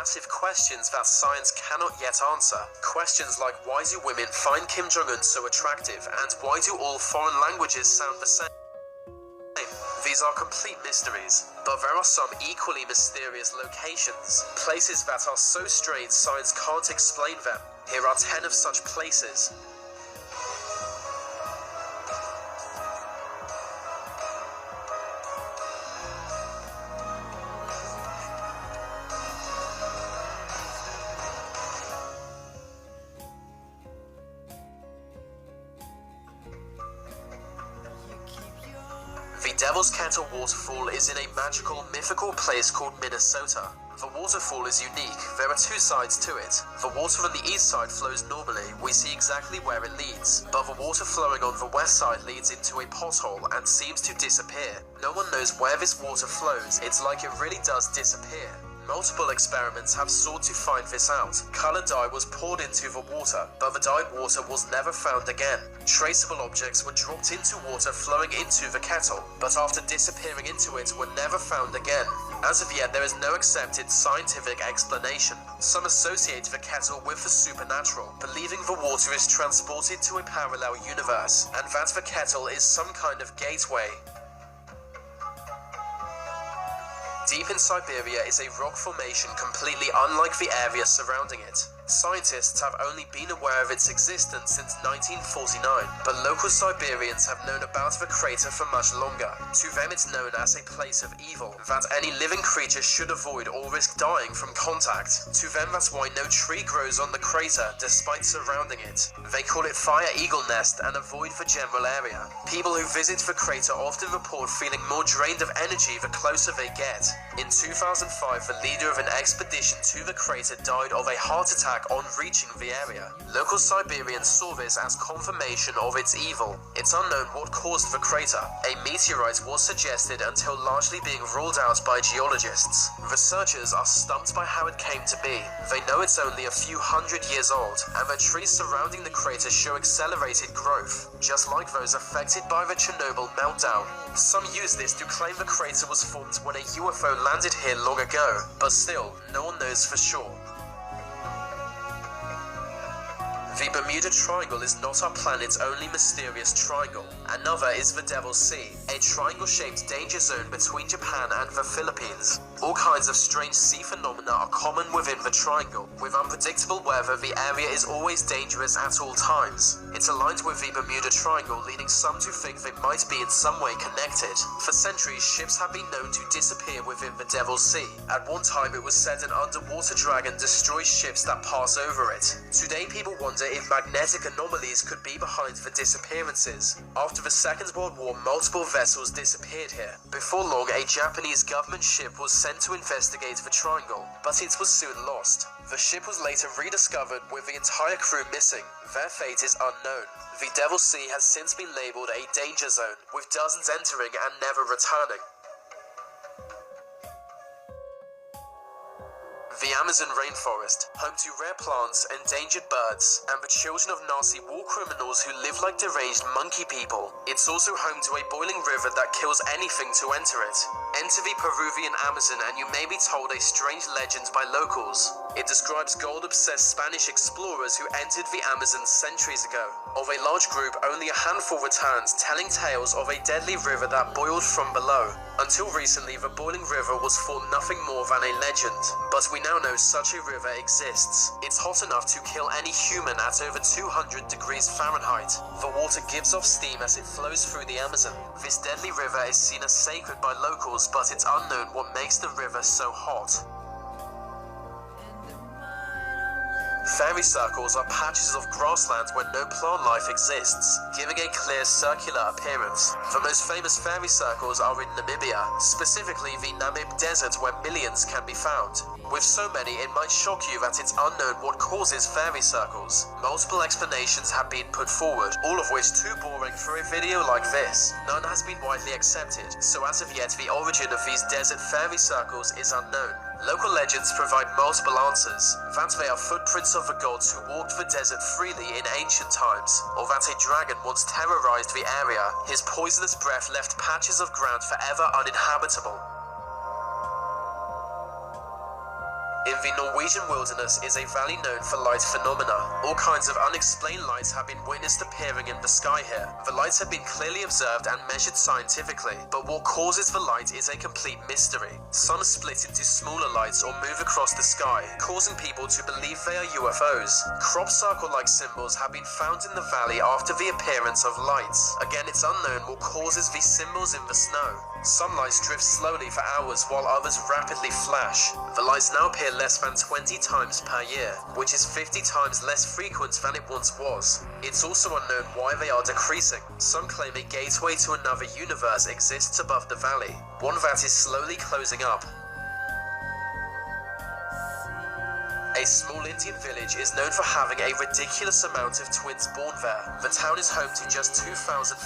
massive questions that science cannot yet answer. Questions like, why do women find Kim Jong-un so attractive, and why do all foreign languages sound the same? These are complete mysteries, but there are some equally mysterious locations, places that are so strange science can't explain them. Here are 10 of such places. The Devil's Kettle waterfall is in a magical, mythical place called Minnesota. The waterfall is unique. There are two sides to it. The water on the east side flows normally. We see exactly where it leads. But the water flowing on the west side leads into a pothole and seems to disappear. No one knows where this water flows. It's like it really does disappear. Multiple experiments have sought to find this out. Colored dye was poured into the water, but the dyed water was never found again. Traceable objects were dropped into water flowing into the kettle, but after disappearing into it were never found again. As of yet, there is no accepted scientific explanation. Some associate the kettle with the supernatural, believing the water is transported to a parallel universe, and that the kettle is some kind of gateway. Deep in Siberia is a rock formation completely unlike the area surrounding it. Scientists have only been aware of its existence since 1949, but local Siberians have known about the crater for much longer. To them it's known as a place of evil, that any living creature should avoid or risk dying from contact. To them that's why no tree grows on the crater despite surrounding it. They call it Fire Eagle Nest and avoid the general area. People who visit the crater often report feeling more drained of energy the closer they get. In 2005, the leader of an expedition to the crater died of a heart attack on reaching the area. Local Siberians saw this as confirmation of its evil. It's unknown what caused the crater. A meteorite was suggested until largely being ruled out by geologists. Researchers are stumped by how it came to be. They know it's only a few hundred years old, and the trees surrounding the crater show accelerated growth, just like those affected by the Chernobyl meltdown. Some use this to claim the crater was formed when a UFO landed here long ago, but still, no one knows for sure. The Bermuda Triangle is not our planet's only mysterious triangle. Another is the Devil's Sea, a triangle-shaped danger zone between Japan and the Philippines. All kinds of strange sea phenomena are common within the triangle. With unpredictable weather, the area is always dangerous at all times. It's aligned with the Bermuda Triangle, leading some to think they might be in some way connected. For centuries, ships have been known to disappear within the Devil's Sea. At one time, it was said an underwater dragon destroys ships that pass over it. Today, people wonder if magnetic anomalies could be behind the disappearances. After the Second World War, multiple vessels disappeared here. Before long, a Japanese government ship was sent to investigate the triangle, but it was soon lost. The ship was later rediscovered with the entire crew missing. Their fate is unknown. The Devil's Sea has since been labeled a danger zone, with dozens entering and never returning. The Amazon rainforest, home to rare plants, endangered birds, and the children of Nazi war criminals who live like deranged monkey people. It's also home to a boiling river that kills anything to enter it. Enter the Peruvian Amazon and you may be told a strange legend by locals. It describes gold-obsessed Spanish explorers who entered the Amazon centuries ago. Of a large group, only a handful returns, telling tales of a deadly river that boiled from below. Until recently, the boiling river was thought nothing more than a legend, but we now know such a river exists. It's hot enough to kill any human at over 200 degrees Fahrenheit. The water gives off steam as it flows through the Amazon. This deadly river is seen as sacred by locals, but it's unknown what makes the river so hot. Fairy circles are patches of grassland where no plant life exists, giving a clear circular appearance. The most famous fairy circles are in Namibia, specifically the Namib Desert where millions can be found. With so many, it might shock you that it's unknown what causes fairy circles. Multiple explanations have been put forward, all of which too boring for a video like this. None has been widely accepted, so as of yet the origin of these desert fairy circles is unknown. Local legends provide multiple answers, that they are footprints of the gods who walked the desert freely in ancient times, or that a dragon once terrorized the area. His poisonous breath left patches of ground forever uninhabitable. In In the Norwegian wilderness is a valley known for light phenomena. All kinds of unexplained lights have been witnessed appearing in the sky here. The lights have been clearly observed and measured scientifically, but what causes the light is a complete mystery. Some split into smaller lights or move across the sky, causing people to believe they are UFOs. Crop circle-like symbols have been found in the valley after the appearance of lights. Again, it's unknown what causes these symbols in the snow. Some lights drift slowly for hours while others rapidly flash. The lights now appear less than 20 times per year, which is 50 times less frequent than it once was. It's also unknown why they are decreasing. Some claim a gateway to another universe exists above the valley, one that is slowly closing up. A small Indian village is known for having a ridiculous amount of twins born there. The town is home to just 2,000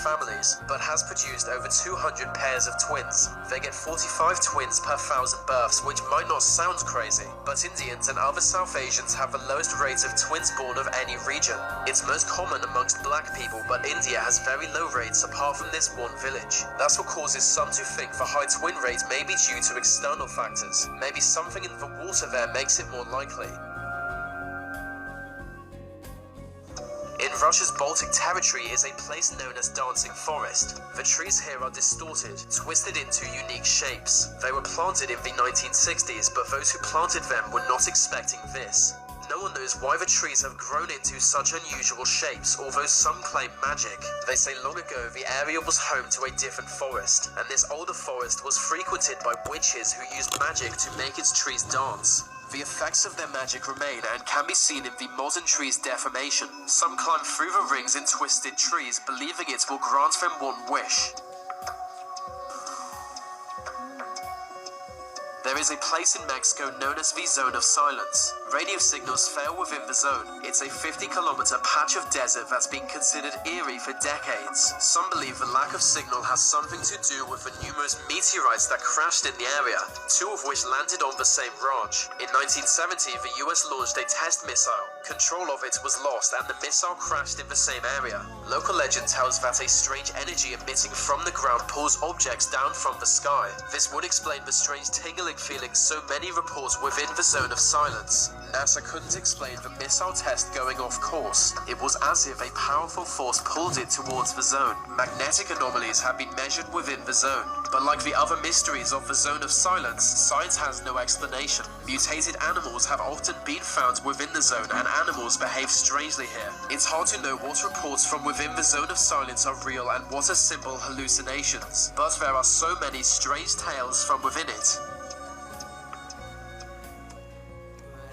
families, but has produced over 200 pairs of twins. They get 45 twins per 1,000 births, which might not sound crazy, but Indians and other South Asians have the lowest rate of twins born of any region. It's most common amongst black people, but India has very low rates apart from this one village. That's what causes some to think the high twin rate may be due to external factors. Maybe something in the water there makes it more likely. In Russia's Baltic territory is a place known as Dancing Forest. The trees here are distorted, twisted into unique shapes. They were planted in the 1960s, but those who planted them were not expecting this. No one knows why the trees have grown into such unusual shapes, although some claim magic. They say long ago the area was home to a different forest, and this older forest was frequented by witches who used magic to make its trees dance. The effects of their magic remain and can be seen in the modern tree's deformation. Some climb through the rings in twisted trees, believing it will grant them one wish. There is a place in Mexico known as the Zone of Silence. Radio signals fail within the zone. It's a 50-kilometer patch of desert that's been considered eerie for decades. Some believe the lack of signal has something to do with the numerous meteorites that crashed in the area, two of which landed on the same ranch. In 1970, the US launched a test missile. Control of it was lost and the missile crashed in the same area. Local legend tells that a strange energy emitting from the ground pulls objects down from the sky. This would explain the strange tingling feeling so many report within the Zone of Silence. NASA couldn't explain the missile test going off course. It was as if a powerful force pulled it towards the zone. Magnetic anomalies have been measured within the zone, but like the other mysteries of the Zone of Silence, science has no explanation. Mutated animals have often been found within the zone, and animals behave strangely here. It's hard to know what reports from within the Zone of Silence are real and what are simple hallucinations, but there are so many strange tales from within it.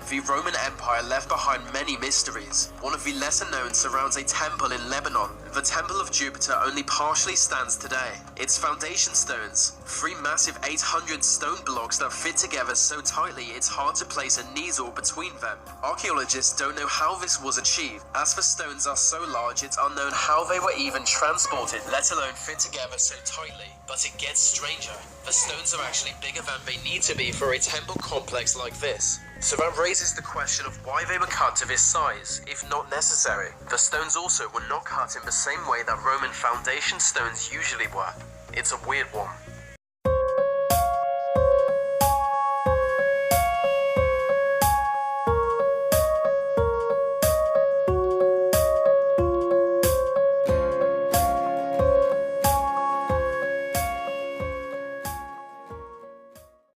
The Roman Empire left behind many mysteries. One of the lesser known surrounds a temple in Lebanon. The Temple of Jupiter only partially stands today. Its foundation stones, three massive 800 stone blocks that fit together so tightly it's hard to place a needle between them. Archaeologists don't know how this was achieved. As the stones are so large, it's unknown how they were even transported, let alone fit together so tightly. But it gets stranger. The stones are actually bigger than they need to be for a temple complex like this. So that raises the question of why they were cut to this size, if not necessary. The stones also were not cut in the same way that Roman foundation stones usually were. It's a weird one.